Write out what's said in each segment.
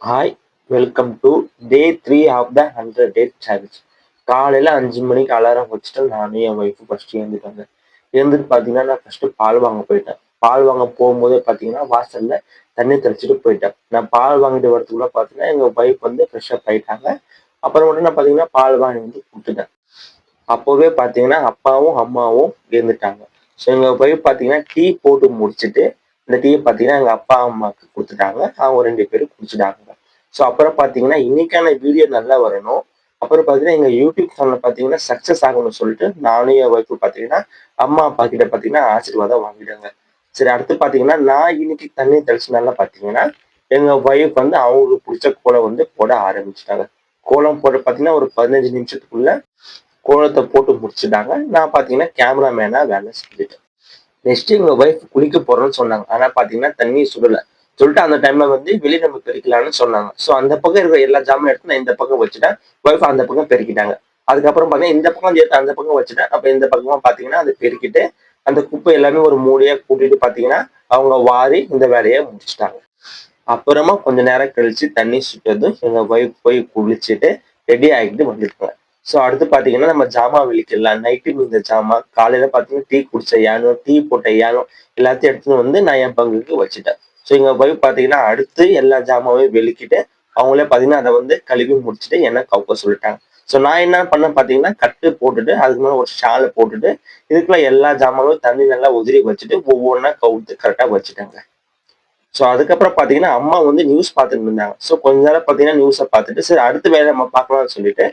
Hi, welcome to day 3 of the 100 day challenge. காலையில் 5 மணிக்கு alarm வச்சுட்டு நானும் என் ஒய்ஃபு ஃபஸ்ட்டு எழுந்துட்டாங்க. எழுந்துட்டு பார்த்தீங்கன்னா நான் ஃபஸ்ட்டு பால் வாங்க போயிட்டேன். பால் வாங்க போகும்போதே பார்த்தீங்கன்னா வாசலில் தண்ணி தெளிச்சுட்டு போயிட்டேன். நான் பால் வாங்கிட்டு வரதுக்குள்ள பார்த்தீங்கன்னா எங்கள் ஒய்ஃப் வந்து ஃப்ரெஷ்ஷப் ஆயிட்டாங்க. அப்புறம் மட்டும் நான் பார்த்தீங்கன்னா பால் வாங்கி வந்து கொடுத்துட்டேன். அப்போவே பார்த்தீங்கன்னா அப்பாவும் அம்மாவும் எழுந்துட்டாங்க. ஸோ எங்கள் ஒய்ஃப் பார்த்தீங்கன்னா டீ போட்டு முடிச்சுட்டு இந்த டீயை பார்த்தீங்கன்னா எங்கள் அப்பா அம்மாவுக்கு கொடுத்துட்டாங்க. அவங்க 2 பேரும் குடிச்சிட்டாங்க. ஸோ அப்புறம் பார்த்தீங்கன்னா இன்னைக்கான வீடியோ நல்லா வரணும். அப்புறம் பார்த்தீங்கன்னா எங்கள் யூடியூப் சேனல் பார்த்தீங்கன்னா சக்ஸஸ் ஆகணும்னு சொல்லிட்டு நானும் என் ஒய்ஃபு பார்த்தீங்கன்னா அம்மா அப்பா கிட்ட பார்த்தீங்கன்னா ஆசீர்வாதம் வாங்கிட்டாங்க. சரி, அடுத்து பார்த்தீங்கன்னா நான் இன்னைக்கு தண்ணி தெளிச்சனால பார்த்தீங்கன்னா எங்க ஒய்ஃப் வந்து அவங்களுக்கு பிடிச்ச கோலம் வந்து போட ஆரம்பிச்சுட்டாங்க. கோலம் போட பார்த்தீங்கன்னா ஒரு 15 நிமிஷத்துக்குள்ள கோலத்தை போட்டு முடிச்சுட்டாங்க. நான் பார்த்தீங்கன்னா கேமராமேனா வேலை செஞ்சுட்டேன். நெக்ஸ்ட் எங்க ஒய்ஃப் குளிக்க போறோம்னு சொன்னாங்க. ஆனா பார்த்தீங்கன்னா தண்ணி சுடல. சொல்லிட்டு அந்த டைம்ல வந்து வெளிய நம்ம பெருக்கலாம்னு சொன்னாங்க. ஸோ அந்த பக்கம் இருக்கிற எல்லா ஜாமானும் எடுத்து நான் இந்த பக்கம் வச்சுட்டேன். ஒய்ஃப் அந்த பக்கம் பெருக்கிட்டாங்க. அதுக்கப்புறம் பார்த்தீங்கன்னா இந்த பக்கம் எடுத்து அந்த பக்கம் வச்சுட்டேன். அப்ப இந்த பக்கமா பார்த்தீங்கன்னா அத பெருக்கிட்டு அந்த குப்பை எல்லாமே ஒரு மூலையா கூட்டிட்டு பார்த்தீங்கன்னா அவங்க வாரி இந்த வேலைய முடிச்சுட்டாங்க. அப்புறமா கொஞ்ச நேரம் கழிச்சு தண்ணி சுட்டதும் எங்க ஒய்ஃப் போய் குளிச்சுட்டு ரெடி ஆகிட்டு வந்துருக்காங்க. ஸோ அடுத்து பார்த்தீங்கன்னா நம்ம ஜாமான் விளக்கிடலாம். நைட்டு இந்த ஜாமான் காலையில பார்த்தீங்கன்னா டீ குடிச்ச ஏனம், டீ போட்ட ஏனம் எல்லாத்தையும் எடுத்துன்னு வந்து நான் என் பங்குக்கு வச்சுட்டேன். ஸோ எங்க ஒய்ஃப் பார்த்தீங்கன்னா அடுத்து எல்லா ஜாமாவையும் வெளுக்கிட்டு அவங்களே பார்த்தீங்கன்னா அதை வந்து கழுவி முடிச்சுட்டு என்ன கவுக்க சொல்லிட்டாங்க. ஸோ நான் என்ன பண்ணேன் பார்த்தீங்கன்னா கட்டு போட்டுட்டு அதுக்கு மேலே ஒரு ஷாலை போட்டுட்டு இதுக்குள்ள எல்லா ஜாமானும் தண்ணி நல்லா உதிரி வச்சுட்டு ஒவ்வொன்றா கவுத்து கரெக்டாக வச்சுட்டாங்க. ஸோ அதுக்கப்புறம் பார்த்தீங்கன்னா அம்மா வந்து நியூஸ் பார்த்துட்டு இருந்தாங்க. ஸோ கொஞ்ச நேரம் பார்த்தீங்கன்னா நியூஸை பார்த்துட்டு சரி அடுத்த வேலை நம்ம பார்க்கலாம்னு சொல்லிட்டு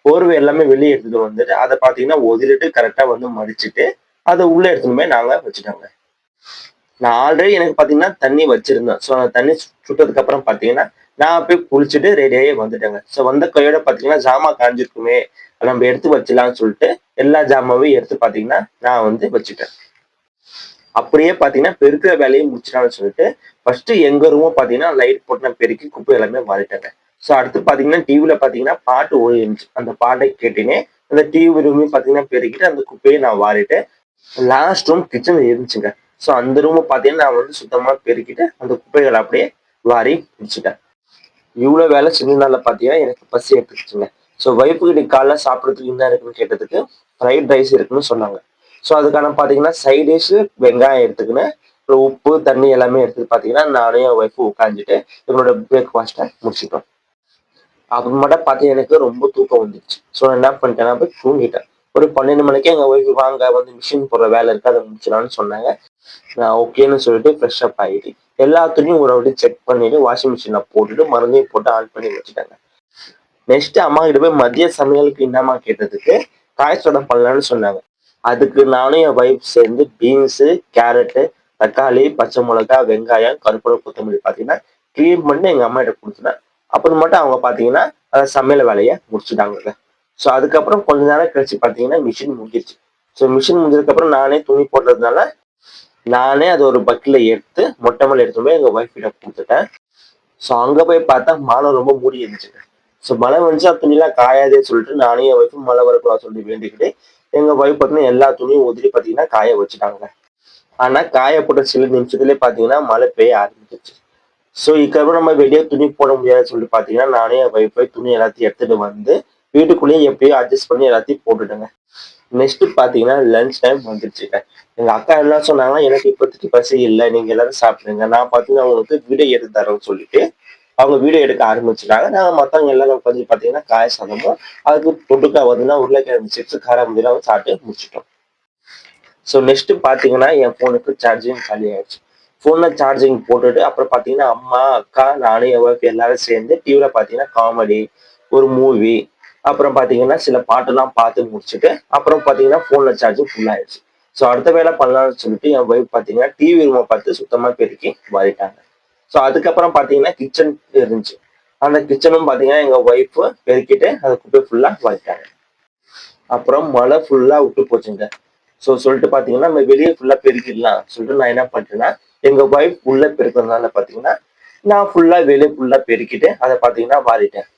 போர்வை எல்லாமே வெளியே எடுத்துட்டு வந்துட்டு அதை பார்த்தீங்கன்னா ஒதிரிட்டு கரெக்டாக வந்து மடிச்சுட்டு அதை உள்ள எடுத்துன்னு போய் நாங்க வச்சுட்டோங்க. நான் ஆல்ரெடி எனக்கு பார்த்தீங்கன்னா தண்ணி வச்சிருந்தேன். ஸோ அந்த தண்ணி சுட்டதுக்கு அப்புறம் பார்த்தீங்கன்னா நான் போய் குளிச்சுட்டு ரெடியாகி வந்துட்டேங்க. ஸோ வந்த கையோட பார்த்தீங்கன்னா ஜாமான் காஞ்சிருக்குமே நம்ம எடுத்து வச்சிடலாம்னு சொல்லிட்டு எல்லா ஜாமாவையும் எடுத்து பார்த்தீங்கன்னா நான் வந்து வச்சுட்டேன். அப்படியே பார்த்தீங்கன்னா பெருக்கிற வேலையை முடிச்சிடலாம்னு சொல்லிட்டு ஃபர்ஸ்ட் எங்க ரூமும் பார்த்தீங்கன்னா லைட் போட்டு நான் பெருக்கி குப்பை எல்லாமே மாறிட்டேங்க. ஸோ அடுத்து பார்த்தீங்கன்னா டிவியில பார்த்தீங்கன்னா பாட்டு ஓடிருந்துச்சு. அந்த பாட்டை கேட்டுனே அந்த டிவி ரூமையும் பார்த்தீங்கன்னா பெருக்கிட்டு அந்த குப்பையை நான் வாரிட்டு லாஸ்ட் ரூம் கிச்சன் இருந்துச்சுங்க. ஸோ அந்த ரூமை பார்த்தீங்கன்னா நான் வந்து சுத்தமா பெருக்கிட்டு அந்த குப்பைகளை அப்படியே வாரி முடிச்சுட்டேன். இவ்வளோ வேலை செஞ்சதுனால பார்த்தீங்கன்னா எனக்கு பசி எடுத்துக்கிச்சுங்க. ஸோ ஒய்ஃபுக்கு இன்னைக்கு காலைல சாப்பிட்றதுக்கு என்ன இருக்குன்னு கேட்டதுக்கு ஃப்ரைட் ரைஸ் இருக்குன்னு சொன்னாங்க. ஸோ அதுக்கான பார்த்தீங்கன்னா சைட் டிஷ் வெங்காயம் எடுத்துக்கின்னு அப்புறம் உப்பு தண்ணி எல்லாமே எடுத்துட்டு பார்த்தீங்கன்னா நானும் என் ஒய்ஃபு உட்காந்துட்டு எங்களோட பிரேக்ஃபாஸ்ட்டை முடிச்சிட்டோம். அப்புறமேட்டா பார்த்தீங்கன்னா எனக்கு ரொம்ப தூக்கம் வந்துருச்சு. ஸோ நான் என்ன பண்ணிட்டேன்னா போய் தூங்கிட்டேன். ஒரு 12 மணிக்கு எங்க ஒய்ஃப் வாங்க வந்து மிஷின் போடுற வேலை இருக்கு அதை முடிச்சிடலாம்னு சொன்னாங்க. நான் ஓகேன்னு சொல்லிட்டு ஃப்ரெஷ் அப் ஆகிட்டு எல்லா துணியும் ஒரு வாட்டி செக் பண்ணிட்டு வாஷிங் மிஷினில் போட்டுட்டு மறுபடியும் போட்டு ஆன் பண்ணி வச்சுட்டாங்க. நெக்ஸ்ட் அம்மா கிட்ட போய் மதிய சமையலுக்கு என்னம்மா கேட்டதுக்கு காய் சோடா பண்ணலான்னு சொன்னாங்க. அதுக்கு நானும் என் ஒய்ஃப் சேர்ந்து பீன்ஸு, கேரட்டு, தக்காளி, பச்சை மிளகாய், வெங்காயம், கருவேப்பிலை, கொத்தமல்லி பார்த்தீங்கன்னா கிளீன் பண்ணி எங்க அம்மா கிட்ட கொடுத்துட்டேன். அப்புறமேட்டு அவங்க பார்த்தீங்கன்னா சமையல் வேலையை முடிச்சுட்டாங்க. ஸோ அதுக்கப்புறம் கொஞ்ச நேரம் கழிச்சு பார்த்தீங்கன்னா மிஷின் முடிஞ்சிருச்சு. ஸோ மிஷின் முடிஞ்சதுக்கப்புறம் நானே துணி போடுறதுனால நானே அதை ஒரு பக்கெட்ல எடுத்து மொட்டை மேல எடுத்து போய் எங்க ஒய்ஃப் கிட்ட கொடுத்துட்டேன். ஸோ அங்க போய் பார்த்தா மழை ரொம்ப மூடி இருந்துச்சுங்க. ஸோ மழை வந்துச்சா துணியெல்லாம் காயாதேன்னு சொல்லிட்டு நானே என் ஒய்ஃபும் மழை வரக்கூடாது சொல்லி வேண்டிக்கிட்டு எங்க ஒய்ஃப் பார்த்தீங்கன்னா எல்லா துணியும் உதிரி பார்த்தீங்கன்னா காய வச்சுட்டாங்க. ஆனா காய போட்ட சில நிமிஷத்துலயே பார்த்தீங்கன்னா மழை பெய்ய ஆரம்பிச்சிருச்சு. ஸோ இதுக்கப்புறம் நம்ம வெளியே துணி போட முடியாதுன்னு சொல்லிட்டு பார்த்தீங்கன்னா நானே என் ஒய்ஃபை துணி எல்லாத்தையும் எடுத்துட்டு வந்து வீட்டுக்குள்ளேயே எப்படியோ அட்ஜஸ்ட் பண்ணி எல்லாத்தையும் போட்டுட்டேங்க. நெக்ஸ்ட் பார்த்தீங்கன்னா லஞ்ச் டைம் வந்துருச்சுங்க. எங்க அக்கா என்ன சொன்னாங்கன்னா எனக்கு இப்போதைக்கு பசி இல்லை, நீங்க எல்லாரும் சாப்பிடுங்க, நான் பார்த்தீங்கன்னா உங்களுக்கு வீடியோ எடுத்து தரேன்னு சொல்லிட்டு அவங்க வீடியோ எடுக்க ஆரம்பிச்சுட்டாங்க. நாங்கள் மற்றவங்க எல்லாரும் உட்காந்து பார்த்தீங்கன்னா காய சாதமும் அதுக்கு தொட்டுக்கா பார்த்தீங்கன்னா உருளைக்கிழங்கு சிப்ஸ் காரம் இதெல்லாம் சாப்பிட்டு முடிச்சிட்டோம். ஸோ நெக்ஸ்ட் பார்த்தீங்கன்னா என் ஃபோனுக்கு சார்ஜிங் காலி ஆயிடுச்சு. ஃபோனில் சார்ஜிங் போட்டுட்டு அப்புறம் பார்த்தீங்கன்னா அம்மா அக்கா நானும் என் ஒய்ஃப் எல்லாரும் சேர்ந்து டிவியில் பார்த்தீங்கன்னா காமெடி ஒரு மூவி அப்புறம் பார்த்தீங்கன்னா சில பாட்டெல்லாம் பார்த்து முடிச்சுட்டு அப்புறம் பார்த்தீங்கன்னா ஃபோனில் சார்ஜிங் ஃபுல் ஆயிடுச்சு. ஸோ அடுத்த வேலை பண்ணலாம்னு சொல்லிட்டு என் ஒய்ஃப் பார்த்தீங்கன்னா டிவி ரூமை பார்த்து சுத்தமாக பெருக்கி மாறிட்டாங்க. ஸோ அதுக்கப்புறம் பார்த்தீங்கன்னா கிச்சன் இருந்துச்சு. அந்த கிச்சனும் பார்த்தீங்கன்னா எங்கள் ஒய்ஃப் பெருக்கிட்டு அதை குப்பை ஃபுல்லாக மாறிட்டாங்க. அப்புறம் மழை ஃபுல்லா விட்டு போச்சுங்க. ஸோ சொல்லிட்டு பார்த்தீங்கன்னா நம்ம வெளியே ஃபுல்லா பெருக்கிடலாம் சொல்லிட்டு நான் என்ன பண்ணிட்டேன்னா எங்க ஒய்ஃப் உள்ள பெருக்கிறதுனால பார்த்தீங்கன்னா நான் ஃபுல்லா வெளியே ஃபுல்லா பெருக்கிட்டு அதை பார்த்தீங்கன்னா மாறிட்டேன்.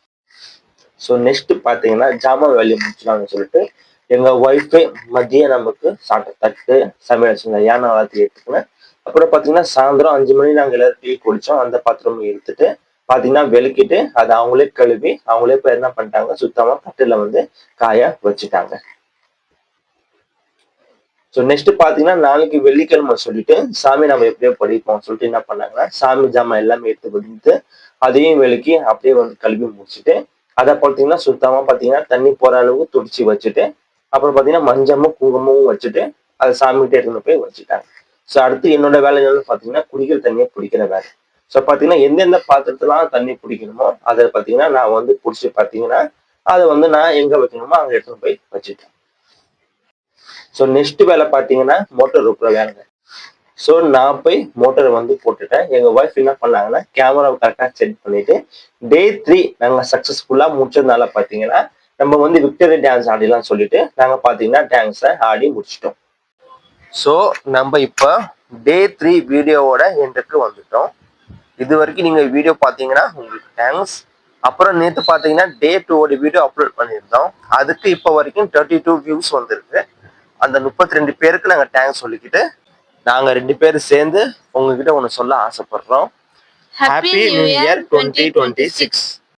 ஸோ நெக்ஸ்ட் பார்த்தீங்கன்னா ஜாமான் வேலையை முடிச்சலாம்னு சொல்லிட்டு எங்க ஒய்ஃபே மதியம் நமக்கு சாப்பிட்ட தட்டு சமையல் வச்சுருந்த யானை வளர்த்து எடுத்துக்கினேன். அப்புறம் பார்த்தீங்கன்னா சாயந்தரம் 5 மணி நாங்கள் எல்லாரும் டீ குடிச்சோம். அந்த பாத்திரமும் எடுத்துட்டு பாத்தீங்கன்னா வெளுக்கிட்டு அதை அவங்களே கழுவி அவங்களே இப்ப என்ன பண்ணிட்டாங்க, சுத்தமா கட்டில வந்து காய வச்சுட்டாங்க. ஸோ நெக்ஸ்ட் பாத்தீங்கன்னா நாளைக்கு வெள்ளிக்கிழமை சொல்லிட்டு சாமி நம்ம எப்படியோ படிப்போம் சொல்லிட்டு என்ன பண்ணாங்கன்னா, சாமி ஜாமான் எல்லாமே எடுத்து வந்து அதையும் விளக்கி அப்படியே வந்து கழுவி முடிச்சுட்டு, அதை பார்த்தீங்கன்னா சுத்தமா பார்த்தீங்கன்னா தண்ணி போற அளவுக்கு துடிச்சு வச்சுட்டு, அப்புறம் பார்த்தீங்கன்னா மஞ்சமும் குங்குமமும் வச்சுட்டு அதை சாமிகிட்ட எடுத்துன்னு போய் வச்சுட்டாங்க. ஸோ அடுத்து என்னோட வேலை என்னன்னு பார்த்தீங்கன்னா குடிக்கிற தண்ணியை பிடிக்கிற வேலை. ஸோ பார்த்தீங்கன்னா எந்தெந்த பாத்திரத்துலாம் தண்ணி பிடிக்கணுமோ அதை பார்த்தீங்கன்னா நான் வந்து பிடிச்சி பார்த்தீங்கன்னா அதை வந்து நான் எங்க வைக்கணுமோ அங்க எடுத்துன்னு போய் வச்சுட்டேன். ஸோ நெக்ஸ்ட் வேலை பார்த்தீங்கன்னா மோட்டர் இருக்கிற வேலைங்க. ஸோ நான் போய் மோட்டரை வந்து போட்டுட்டேன். எங்க ஒய்ஃப் என்ன பண்ணாங்கன்னா கேமராவை கரெக்டாக செட் பண்ணிட்டு டே 3 நாங்கள் சக்ஸஸ்ஃபுல்லாக முடிச்சதுனால பார்த்தீங்கன்னா நம்ம வந்து விக்டரி டான்ஸ் ஆடிலாம் சொல்லிட்டு நாங்கள் பார்த்தீங்கன்னா டான்ஸை ஆடி முடிச்சிட்டோம். ஸோ நம்ம இப்போ டே 3 வீடியோவோட எண்டுக்கு வந்துட்டோம். இது வரைக்கும் நீங்க வீடியோ பார்த்தீங்கன்னா உங்களுக்கு தேங்க்ஸ். அப்புறம் நேற்று பார்த்தீங்கன்னா டே 2 வீடியோ அப்லோட் பண்ணியிருந்தோம். அதுக்கு இப்போ வரைக்கும் 32 வியூஸ் வந்திருக்கு. அந்த 32 பேருக்கு நாங்கள் தேங்க்ஸ் சொல்லிக்கிட்டு நாங்கள் 2 பேரும் சேர்ந்து உங்ககிட்ட ஒன்று சொல்ல ஆசைப்படுறோம். Happy new year 2026.